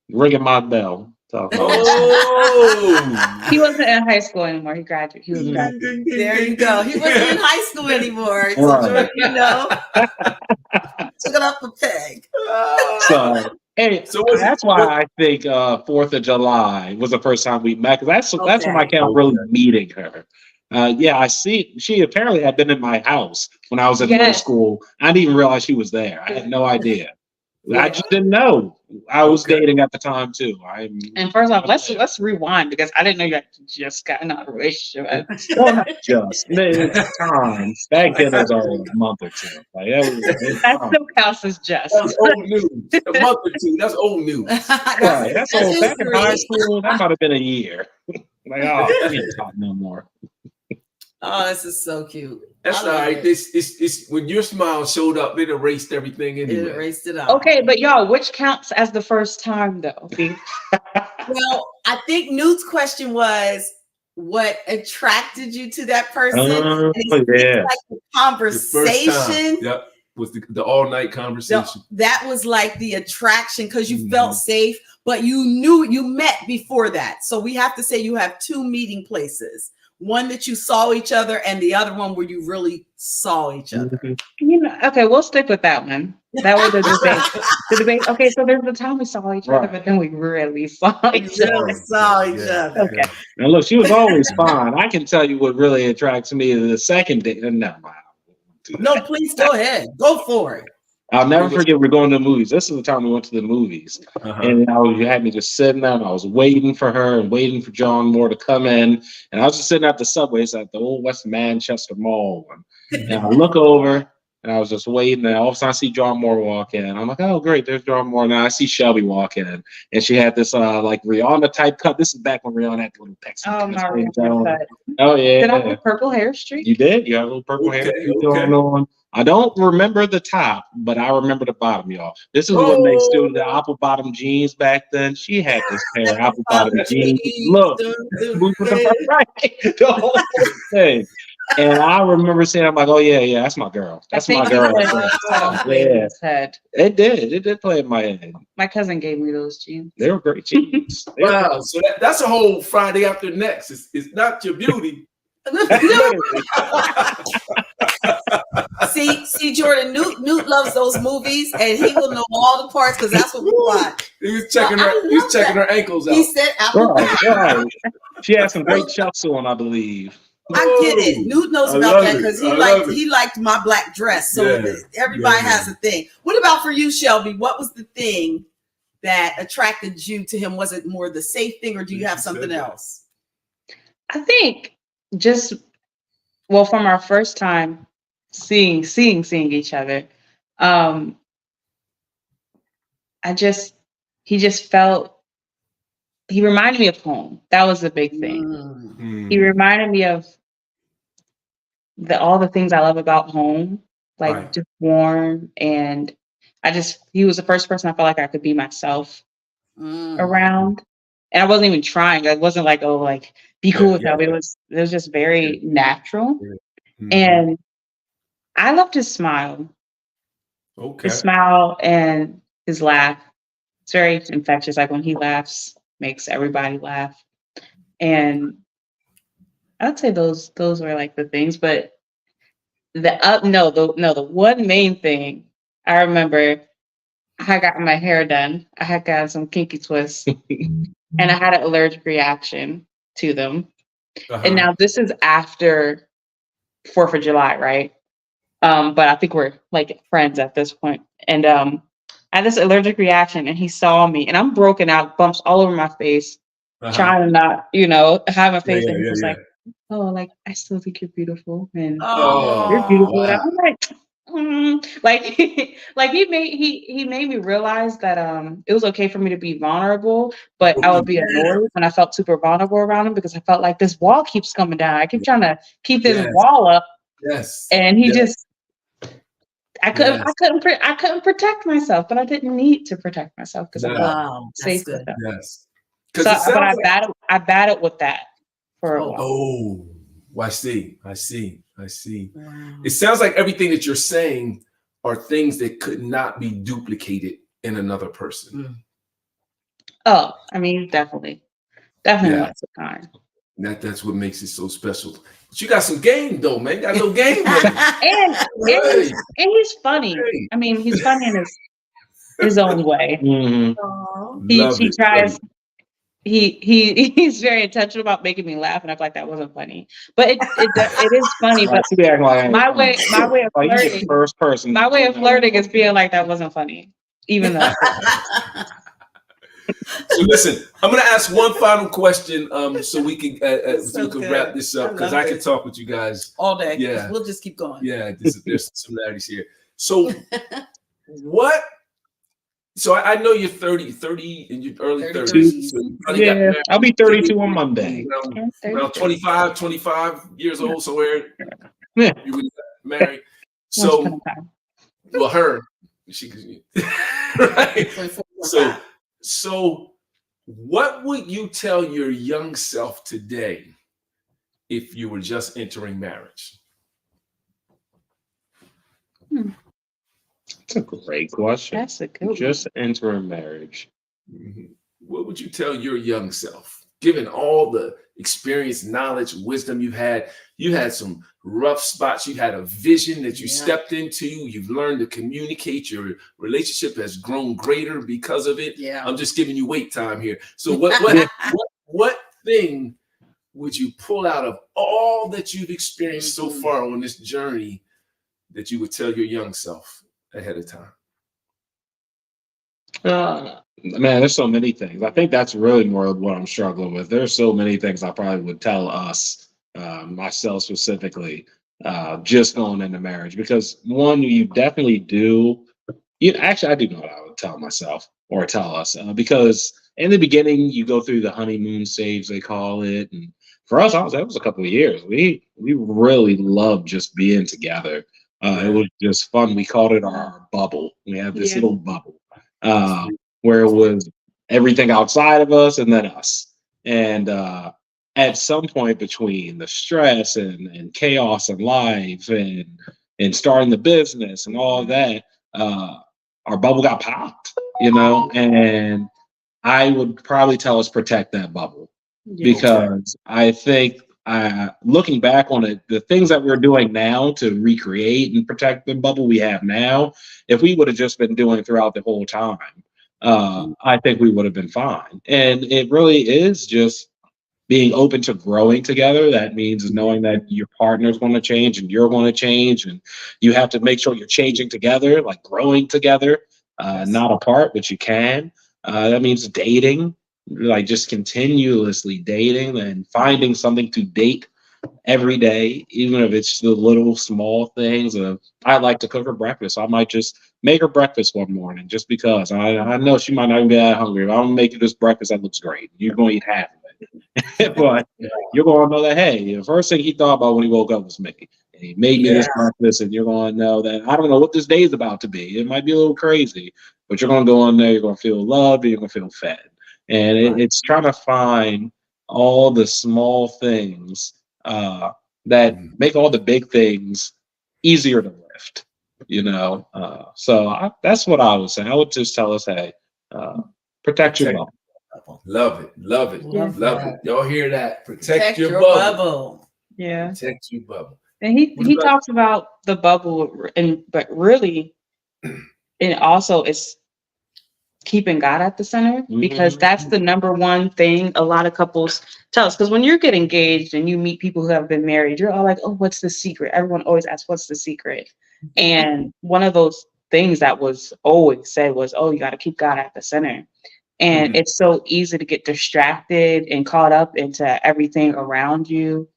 my bell. Oh, He wasn't in high school anymore. He graduated. He was graduating. There you go. He wasn't in high school anymore. So, Right. Jordan, you know, took it up a peg. So, hey, So that's why I think 4th of July was the first time we met, because that's when I Okay. kept really meeting her. Yeah, I see. She apparently had been in my house when I was in middle Yes. school. I didn't even realize she was there. I had no idea. Yeah. I just didn't know. I was dating at the time too. And first off, let's rewind because I didn't know you had just gotten out of a relationship. Well, not just. It's time. Back then it was already a month or two. Like, That still counts as just. That's old news. A month or two. That's old news. Right, that's old. Back in high history. school, that might have been a year. Like, oh, we ain't talking no more. Oh, this is so cute. That's I all love right. it. This when your smile showed up, it erased everything It anyway. erased it out. Okay, but y'all, which counts as the first time though? Well, I think Newt's question was what attracted you to that person. And it seems Yeah. like the The first time, conversation. yep, was the all night conversation. That was like the attraction because you Mhm. felt safe, but you knew you met before that. So we have to say you have two meeting places. One that you saw each other and the other one where you really saw each other. You know, okay, we'll stick with that one. That was the debate. The debate. Okay, so there's the time we saw each other, Right. but then we really saw You each other. really saw each other. Okay. And look, she was always fine. I can tell you what really attracts me to the second date. No, No, please go ahead. Go for it. I'll never forget we're going to the movies. This is the time we went to the movies. Uh-huh. And you had me just sitting there and I was waiting for her and waiting for John Moore to come in. And I was just sitting at the subway. It's at the old West Manchester Mall one. And I look over and I was just waiting. And all of a sudden I see John Moore walk in. I'm like, oh, great. There's John Moore. Now I see Shelby walk in. And she had this like Rihanna type cut. This is back when Rihanna had the little pecs. Oh, my God. Oh, yeah. Did I have purple hair streak? You did? You had a little purple hair Okay. going on. I don't remember the top, but I remember the bottom, y'all. This is when they still did the apple bottom jeans back then. She had this pair of apple bottom jeans. Look, moving right, the whole thing. And I remember saying, I'm like, oh yeah, that's my girl. That's my girl. Yeah, Head. it did play in my head. My cousin gave me those jeans. They were great jeans. They were Wow. So that's a whole Friday after next. It's not your beauty. See, Jordan, Newt loves those movies, and he will know all the parts because that's what we watch. He was checking her ankles out. He said, "Apple." right. She had some great chucks on, I believe. I get it. Newt knows I about love that it. because I he liked my black dress. So Yeah. everybody Yeah. has a thing. What about for you, Shelby? What was the thing that attracted you to him? Was it more the safe thing, or do you have something else? I think just from our first time seeing each other, he reminded me of home. That was the big thing. Mm. He reminded me of all the things I love about home, like Right. just warm, and he was the first person I felt like I could be myself around. And I wasn't even trying. I wasn't like, oh, like be cool with that. It was just very natural. Mm. And I loved his smile. Okay. His smile and his laugh. It's very infectious. Like when he laughs, makes everybody laugh. And I'd say those were like the things. But the one main thing I remember, I had gotten my hair done. I had gotten some kinky twists, and I had an allergic reaction to them. Uh-huh. And now this is after 4th of July, right? But I think we're like friends at this point. And I had this allergic reaction, and he saw me, and I'm broken out, bumps all over my face, trying to not, have my face. And he's like, oh, like, I still think you're beautiful. And you're beautiful. Wow. And I'm like, like like he made me realize that it was okay for me to be vulnerable, but I would be annoyed when I felt super vulnerable around him because I felt like this wall keeps coming down. I keep trying to keep this Yes. wall up, Yes. and he Yes. just I couldn't Yes. I couldn't protect myself, but I didn't need to protect myself because I felt Wow, that's safe good. with him. Yes. So, Because it sounds but like I battled with that for a while. oh, I see. I see. I see. Wow. It sounds like everything that you're saying are things that could not be duplicated in another person. Oh, I mean, definitely Yeah. lots of time. That's what makes it so special. But you got some game though, man. You got a little game with it. And he's funny. Hey. I mean, he's funny in his own way. Aw. He Love it. tries. He's very intentional about making me laugh, and I'm like, that wasn't funny. But it is funny. But my way of Like, you're the flirting, first person. my way of flirting is being like that wasn't funny, even though. So listen, I'm going to ask one final question, so we can So wrap this up, because I can talk with you guys all day. Yeah. We'll just keep going. Yeah, there's some similarities here. So what? So I know you're 30 in your early 30s. So you probably got Yeah, married I'll be 32 on Monday. around 25 years old, somewhere. Yeah. You were married. So, well, her, she, right? So what would you tell your young self today if you were just entering marriage? That's a great question. That's a good Just entering marriage. Mm-hmm. What would you tell your young self, given all the experience, knowledge, wisdom you've had? You had some rough spots. You had a vision that you stepped into. You've learned to communicate. Your relationship has grown greater because of it. Yeah. I'm just giving you wait time here. So what thing would you pull out of all that you've experienced so far on this journey that you would tell your young self ahead of time? Man, there's so many things. I think that's really more of what I'm struggling with. There's so many things I probably would tell us, myself specifically, just going into marriage. Because one, you definitely do. I do know what I would tell myself or tell us, because in the beginning you go through the honeymoon stage, they call it, and for us, that was a couple of years. We really loved just being together. It was just fun. We called it our bubble. We had this little bubble where it was everything outside of us and then us. And at some point between the stress and chaos in life and starting the business and all of that, our bubble got popped, and I would probably tell us protect that bubble. Because I think, looking back on it, the things that we're doing now to recreate and protect the bubble we have now, if we would have just been doing throughout the whole time, I think we would have been fine. And it really is just being open to growing together. That means knowing that your partner's going to change and you're going to change, and you have to make sure you're changing together, like growing together, not apart, but you can. That means dating, like just continuously dating and finding something to date every day, even if it's the little small things of, I like to cook her breakfast. I might just make her breakfast one morning just because I know she might not even be that hungry. If I'm gonna make you this breakfast that looks great, you're gonna eat half of it. But you're gonna know that, hey, the first thing he thought about when he woke up was me. And he made me this breakfast, and you're gonna know that I don't know what this day is about to be. It might be a little crazy, but you're gonna go on there, you're gonna feel loved, and you're gonna feel fed. And it's trying to find all the small things that make all the big things easier to lift, So that's what I would say. I would just tell us, hey, protect your bubble. Love it. Love it. Love Love that. it. Y'all hear that? Protect your bubble. Yeah. Protect your bubble. And he talks about the bubble, but really, and also it's keeping God at the center, because that's the number one thing a lot of couples tell us. Because when you get engaged and you meet people who have been married, you're all like, oh, what's the secret? Everyone always asks, what's the secret? And one of those things that was always said was, oh, you got to keep God at the center. And it's so easy to get distracted and caught up into everything around you.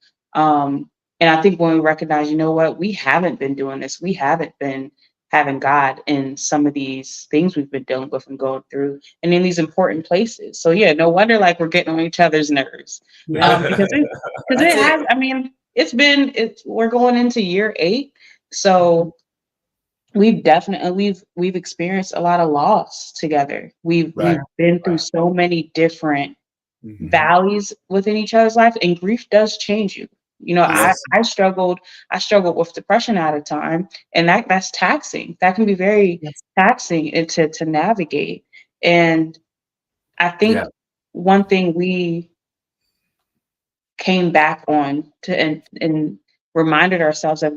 And I think when we recognize, you know what, we haven't been doing this, we haven't been having God in some of these things we've been dealing with and going through, and in these important places. So yeah, no wonder like we're getting on each other's nerves. Yeah. Because it has. I mean, we're going into year 8, so we've definitely we've experienced a lot of loss together. We've been through so many different valleys within each other's life, and grief does change you. You know, Yes. I struggled with depression at a time, and that's taxing. That can be very taxing and to navigate. And I think one thing we came back on to and reminded ourselves of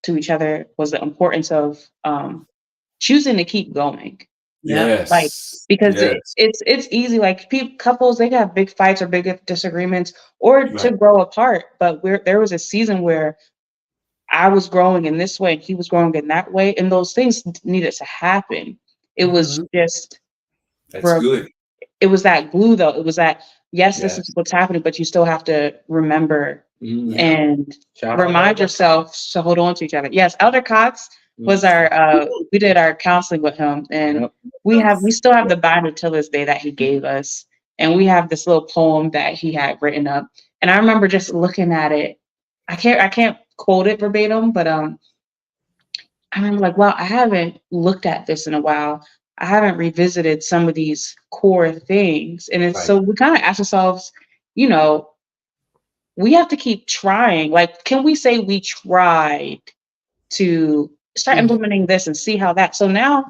to each other was the importance of choosing to keep going. Yes. Like, because Yes. it's easy, like couples, they can have big fights or big disagreements or to grow apart, but there was a season where I was growing in this way and he was growing in that way, and those things needed to happen. It was just That's good. it was that glue, though. It was that, yes, this Yes. is what's happening, but you still have to remember and Shout out remind to yourself to hold on to each other. Yes, Elder Cox was our we did our counseling with him, and we still have the binder till this day that he gave us, and we have this little poem that he had written up, and I remember just looking at it. I can't quote it verbatim, but I remember like, wow, I haven't looked at this in a while. I haven't revisited some of these core things, and it's so we kind of ask ourselves, you know, we have to keep trying. Like, can we say we tried to start implementing this and see how that? So now,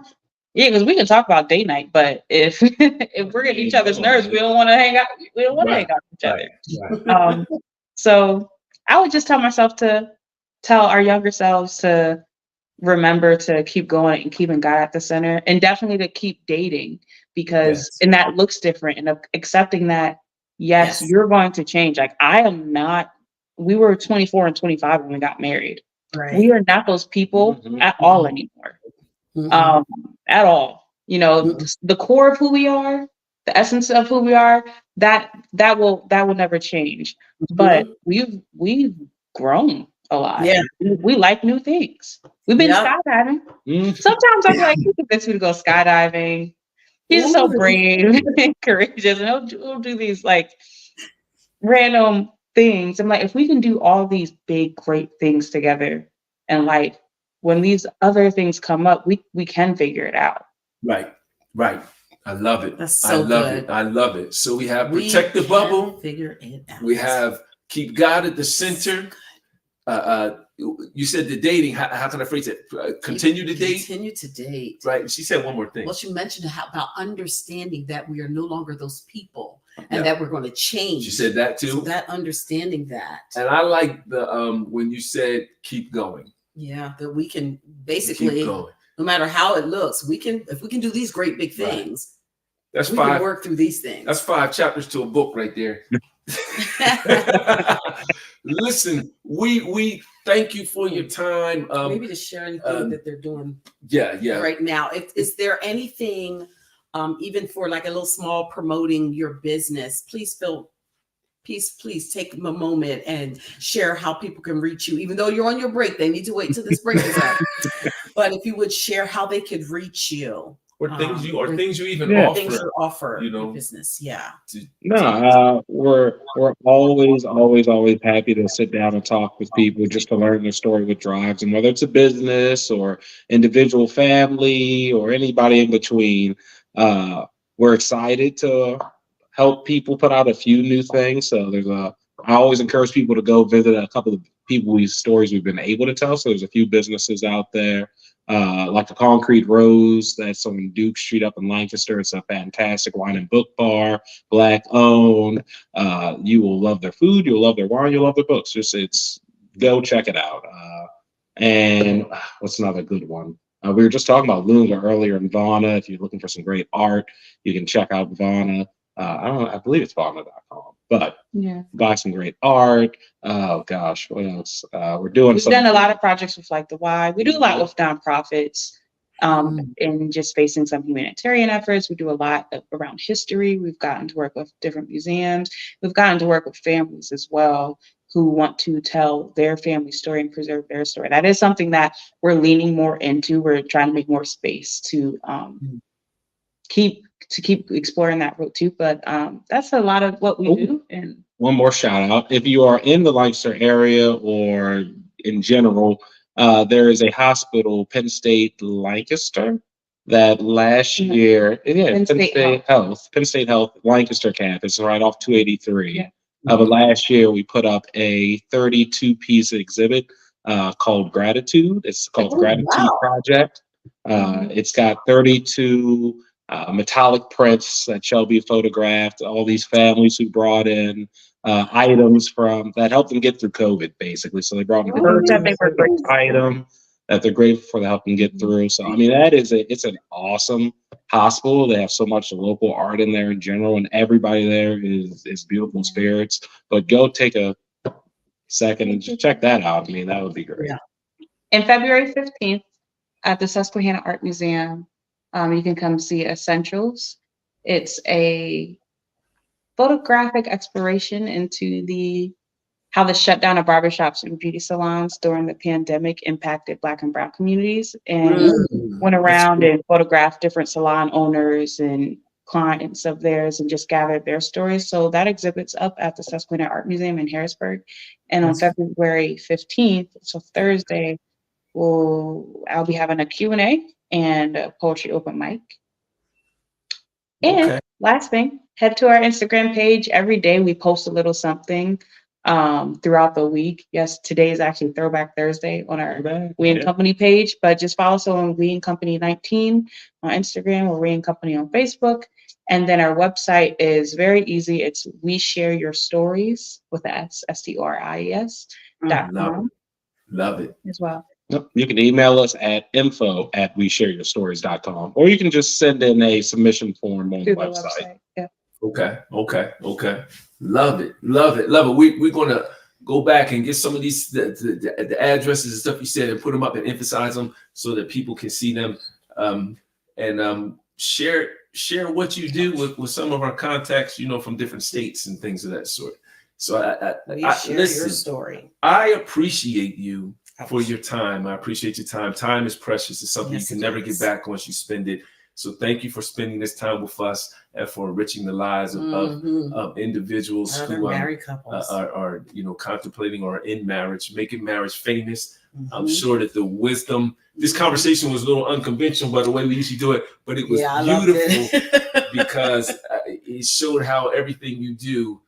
yeah, because we can talk about date night, but if if we're getting each other's nerves, we don't want to hang out. We don't want to hang out with each other. So I would just tell myself to tell our younger selves to remember to keep going and keeping God at the center, and definitely to keep dating, because and that looks different, and accepting that yes, you're going to change. Like, I am not. We were 24 and 25 when we got married. We are not those people at all anymore. At all. You know, the core of who we are, the essence of who we are, that will never change. But we've grown a lot. Yeah. We like new things. We've been skydiving. Sometimes I'm like, you convince me to go skydiving. He's so brave and courageous, and he'll do these like random things. I'm like, if we can do all these big, great things together in life, when these other things come up, we can figure it out. Right. I love it. That's so good. I love it. So we have protect the bubble. Figure it out. We have keep God at the center. You said the dating. How can I phrase it? Continue to date. Continue to date. Right. She said one more thing. Well, she mentioned about understanding that we are no longer those people, and that we're going to change. She said that too. So that understanding that. And I like the when you said keep going. Yeah, that we can basically, no matter how it looks, if we can do these great big things, that's we 5. can work through these things. That's 5 chapters to a book right there. Listen, we thank you for your time. Maybe to share anything that they're doing. Right now. Is there anything, even for like a little small promoting your business? Please take a moment and share how people can reach you. Even though you're on your break, they need to wait till this break is up. But if you would share how they could reach you. Or things you even offer, you know, business. We're always happy to sit down and talk with people just to learn their story with drives, and whether it's a business or individual family or anybody in between, we're excited to help people put out a few new things. So I always encourage people to go visit a couple of people's stories we've been able to tell. So there's a few businesses out there. Like the Concrete Rose, that's on Duke Street up in Lancaster. It's a fantastic wine and book bar, Black owned. You will love their food, you'll love their wine, you'll love their books. Go check it out. And what's another good one? We were just talking about Lunga earlier in Vana. If you're looking for some great art, you can check out Vana. I believe it's Vana.com, but buy some great art. Oh gosh, what else? We've done a lot of projects with like the Y. We do a lot with nonprofits, and just facing some humanitarian efforts. We do a lot around history. We've gotten to work with different museums. We've gotten to work with families as well who want to tell their family story and preserve their story. That is something that we're leaning more into. We're trying to make more space to keep exploring that route too. But that's a lot of what we do. And one more shout out. If you are in the Lancaster area or in general, there is a hospital, Penn State Lancaster, that last year, Penn State Health Lancaster campus, right off 283. Yeah. But last year we put up a 32-piece exhibit called Gratitude. It's called Gratitude Project. It's got 32 metallic prints that Shelby photographed, all these families who brought in items from that helped them get through COVID, basically. So they brought in a great item that they're grateful for to help them get through. So I mean, it's an awesome hospital. They have so much local art in there in general, and everybody there is beautiful spirits. But go take a second and just check that out. I mean, that would be great. Yeah. And February 15th at the Susquehanna Art Museum, you can come see Essentials. It's a photographic exploration into how the shutdown of barbershops and beauty salons during the pandemic impacted Black and Brown communities, and went around and photographed different salon owners and clients of theirs and just gathered their stories. So that exhibit's up at the Susquehanna Art Museum in Harrisburg. And on February 15th, so Thursday, I'll be having a Q&A and a poetry open mic. And last thing, head to our Instagram page. Every day we post a little something throughout the week. Yes, today is actually Throwback Thursday on our We and Company page, but just follow us on We and Company 19 on Instagram or We and Company on Facebook. And then our website is very easy. It's We Share Your Stories with a S, STORIES.com. Love it. As well. You can email us at info@weshareyourstories.com, or you can just send in a submission form on the website. Yeah. Okay. Love it. We're gonna go back and get some of these the addresses and stuff you said and put them up and emphasize them so that people can see them, and share what you do with some of our contacts, from different states and things of that sort. So I share listen, your story. I appreciate you for your time. I appreciate your time. Time is precious. It's something you can never get back once you spend it. So thank you for spending this time with us and for enriching the lives of individuals who married couples are contemplating or in marriage, making marriage famous. I'm sure that the wisdom, this conversation was a little unconventional by the way we usually do it, but it was beautiful because it showed how everything you do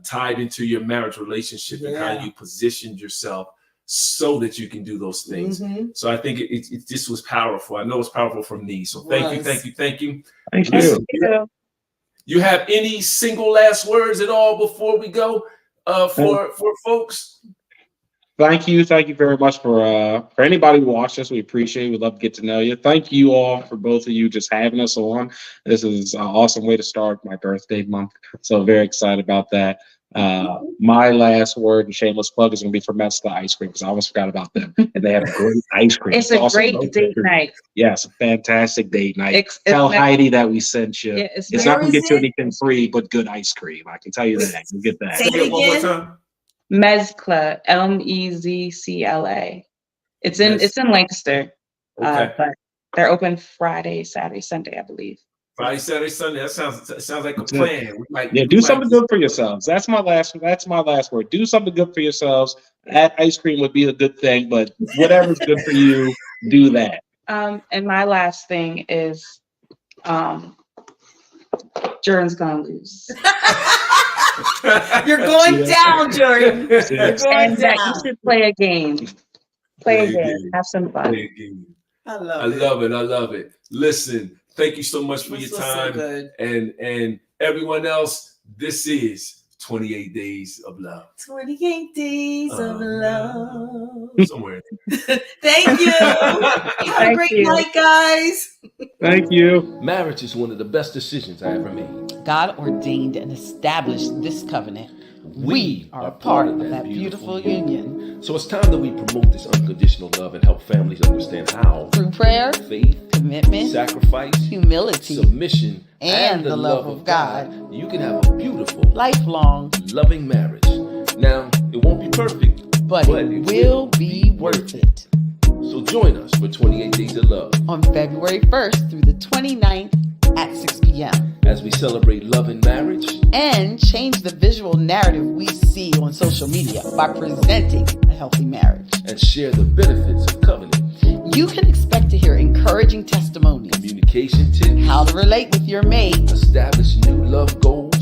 tied into your marriage relationship and how you positioned yourself so that you can do those things. So I think it just was powerful. I know it's powerful for me. So thank you. Thank you. You have any single last words at all before we go for folks? Thank you very much for anybody who watched us. We appreciate it. We'd love to get to know you. Thank you all for both of you just having us on. This is an awesome way to start my birthday month. So very excited about that. My last word and shameless plug is going to be for Metzler Ice Cream because I almost forgot about them. And they have a great ice cream. It's a great date night. Yes, a fantastic date night. Tell Heidi that we sent you. Yeah, it's not going to get you anything free, but good ice cream. I can tell you that. You'll get that. Say it one more time. Mezcla, Mezcla. It's in Lancaster, but they're open Friday, Saturday, Sunday, I believe. Friday, Saturday, Sunday. That sounds like a plan. Do something good for yourselves. That's my last word. Do something good for yourselves. That ice cream would be a good thing, but whatever's good for you, do that. And my last thing is, Jordan's gonna lose. You're going down, Jordan. You're going down. You should play a game. Play a game. Have some fun. I love it. Listen, thank you so much for your time. So and everyone else, this is 28 Days of Love. 28 Days of Love. Somewhere. Thank you. Have a great night, guys. Thank you. Marriage is one of the best decisions I ever made. God ordained and established this covenant. We are part of that beautiful union. So it's time that we promote this unconditional love and help families understand how. Through prayer, faith, commitment, sacrifice, humility, submission, and the love of God, you can have a beautiful, lifelong, loving marriage. Now, it won't be perfect, but it will be worth it. So join us for 28 Days of Love On February 1st through the 29th at 6 p.m. as we celebrate love and marriage and change the visual narrative we see on social media by presenting a healthy marriage. and share the benefits of covenant, You can expect to hear encouraging testimonies, communication tips, how to relate with your mate, establish new love goals,